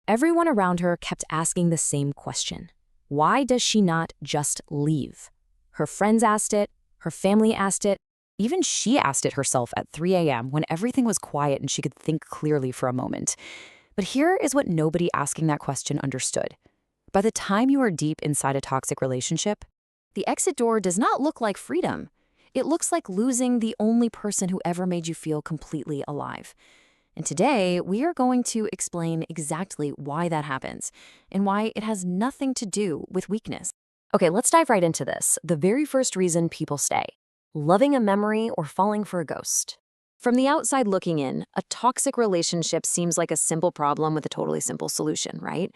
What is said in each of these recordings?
Everyone around her kept asking the same question. Why does she not just leave? Her friends asked it, her family asked it, even she asked it herself at 3 a.m. when everything was quiet and she could think clearly for a moment. But here is what nobody asking that question understood. By the time you are deep inside a toxic relationship, the exit door does not look like freedom. It looks like losing the only person who ever made you feel completely alive. And today, we are going to explain exactly why that happens and why it has nothing to do with weakness. Okay, let's dive right into this. The very first reason people stay: loving a memory or falling for a ghost. From the outside looking in, a toxic relationship seems like a simple problem with a totally simple solution, right?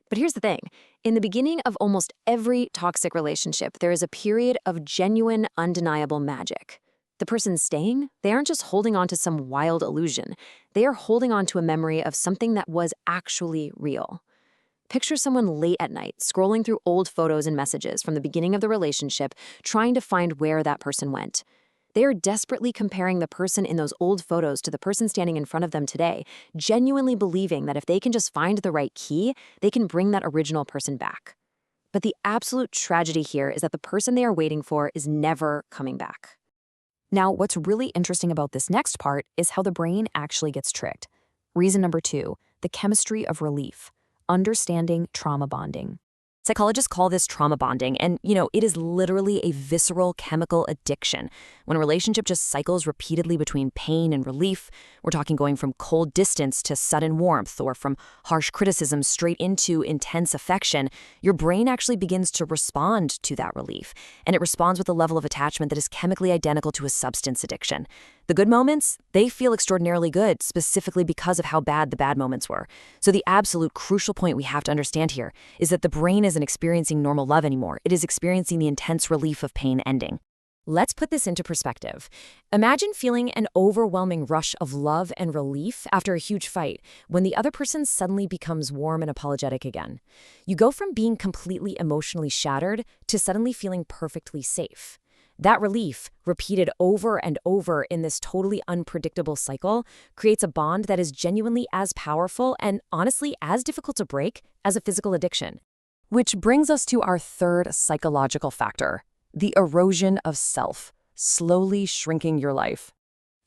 But here's the thing. In the beginning of almost every toxic relationship, there is a period of genuine, undeniable magic. The person staying, they aren't just holding on to some wild illusion. They are holding on to a memory of something that was actually real. Picture someone late at night, scrolling through old photos and messages from the beginning of the relationship, trying to find where that person went. They are desperately comparing the person in those old photos to the person standing in front of them today, genuinely believing that if they can just find the right key, they can bring that original person back. But the absolute tragedy here is that the person they are waiting for is never coming back. Now, what's really interesting about this next part is how the brain actually gets tricked. Reason number 2, the chemistry of relief, understanding trauma bonding. Psychologists call this trauma bonding, and it is literally a visceral chemical addiction. When a relationship just cycles repeatedly between pain and relief, we're talking going from cold distance to sudden warmth, or from harsh criticism straight into intense affection, your brain actually begins to respond to that relief, and it responds with a level of attachment that is chemically identical to a substance addiction. The good moments, they feel extraordinarily good, specifically because of how bad the bad moments were. So the absolute crucial point we have to understand here is that the brain isn't experiencing normal love anymore. It is experiencing the intense relief of pain ending. Let's put this into perspective. Imagine feeling an overwhelming rush of love and relief after a huge fight, when the other person suddenly becomes warm and apologetic again. You go from being completely emotionally shattered to suddenly feeling perfectly safe. That relief, repeated over and over in this totally unpredictable cycle, creates a bond that is genuinely as powerful and honestly as difficult to break as a physical addiction. Which brings us to our third psychological factor: the erosion of self, slowly shrinking your life.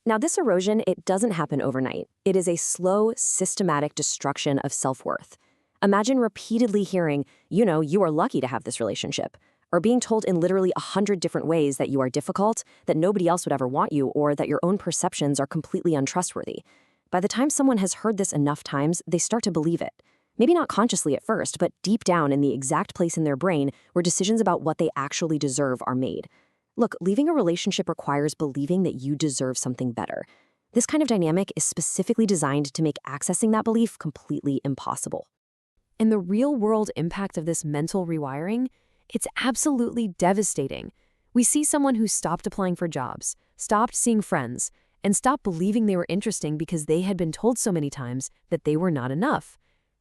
Now, this erosion, it doesn't happen overnight. It is a slow, systematic destruction of self-worth. Imagine repeatedly hearing, you are lucky to have this relationship, or being told in literally 100 different ways that you are difficult, that nobody else would ever want you, or that your own perceptions are completely untrustworthy. By the time someone has heard this enough times, they start to believe it. Maybe not consciously at first, but deep down in the exact place in their brain where decisions about what they actually deserve are made. Look, leaving a relationship requires believing that you deserve something better. This kind of dynamic is specifically designed to make accessing that belief completely impossible. And the real-world impact of this mental rewiring, it's absolutely devastating. We see someone who stopped applying for jobs, stopped seeing friends, and stopped believing they were interesting because they had been told so many times that they were not enough.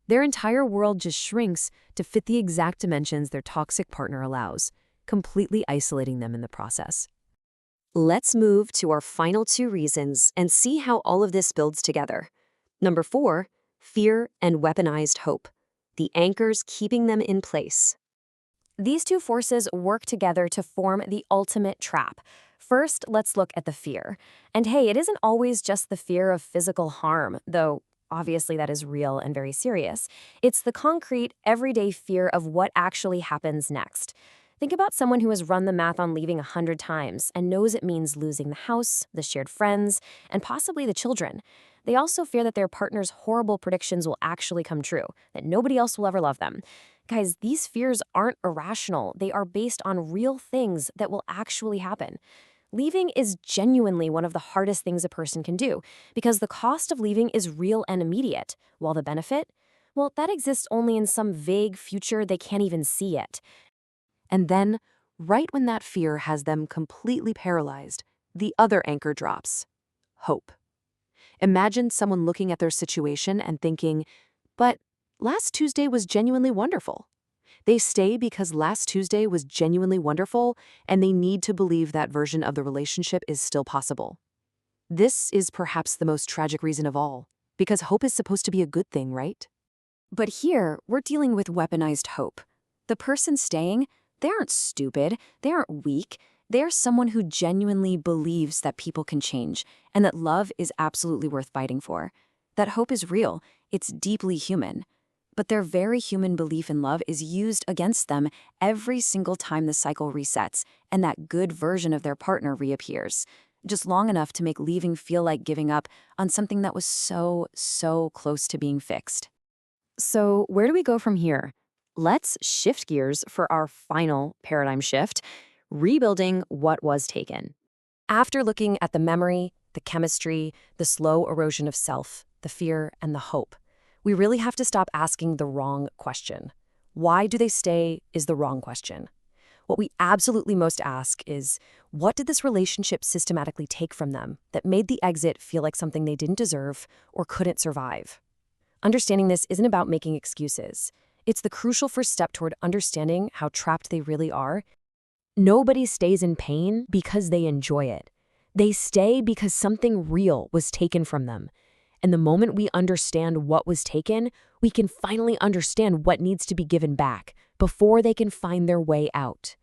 Their entire world just shrinks to fit the exact dimensions their toxic partner allows, completely isolating them in the process. Let's move to our final 2 reasons and see how all of this builds together. Number 4, fear and weaponized hope, the anchors keeping them in place. These 2 forces work together to form the ultimate trap. First, let's look at the fear. And hey, it isn't always just the fear of physical harm, though obviously that is real and very serious. It's the concrete, everyday fear of what actually happens next. Think about someone who has run the math on leaving 100 times and knows it means losing the house, the shared friends, and possibly the children. They also fear that their partner's horrible predictions will actually come true, that nobody else will ever love them. Guys, these fears aren't irrational. They are based on real things that will actually happen. Leaving is genuinely one of the hardest things a person can do because the cost of leaving is real and immediate, while the benefit, well, that exists only in some vague future they can't even see yet. And then, right when that fear has them completely paralyzed, the other anchor drops: hope. Imagine someone looking at their situation and thinking, but last Tuesday was genuinely wonderful. They stay because last Tuesday was genuinely wonderful, and they need to believe that version of the relationship is still possible. This is perhaps the most tragic reason of all, because hope is supposed to be a good thing, right? But here, we're dealing with weaponized hope. The person staying, they aren't stupid, they aren't weak, they're someone who genuinely believes that people can change and that love is absolutely worth fighting for. That hope is real, it's deeply human. But their very human belief in love is used against them every single time the cycle resets and that good version of their partner reappears, just long enough to make leaving feel like giving up on something that was so close to being fixed. So, where do we go from here? Let's shift gears for our final paradigm shift, rebuilding what was taken. After looking at the memory, the chemistry, the slow erosion of self, the fear, and the hope, we really have to stop asking the wrong question. Why do they stay is the wrong question. What we absolutely most ask is, what did this relationship systematically take from them that made the exit feel like something they didn't deserve or couldn't survive? Understanding this isn't about making excuses. It's the crucial first step toward understanding how trapped they really are. Nobody stays in pain because they enjoy it. They stay because something real was taken from them. And the moment we understand what was taken, we can finally understand what needs to be given back before they can find their way out.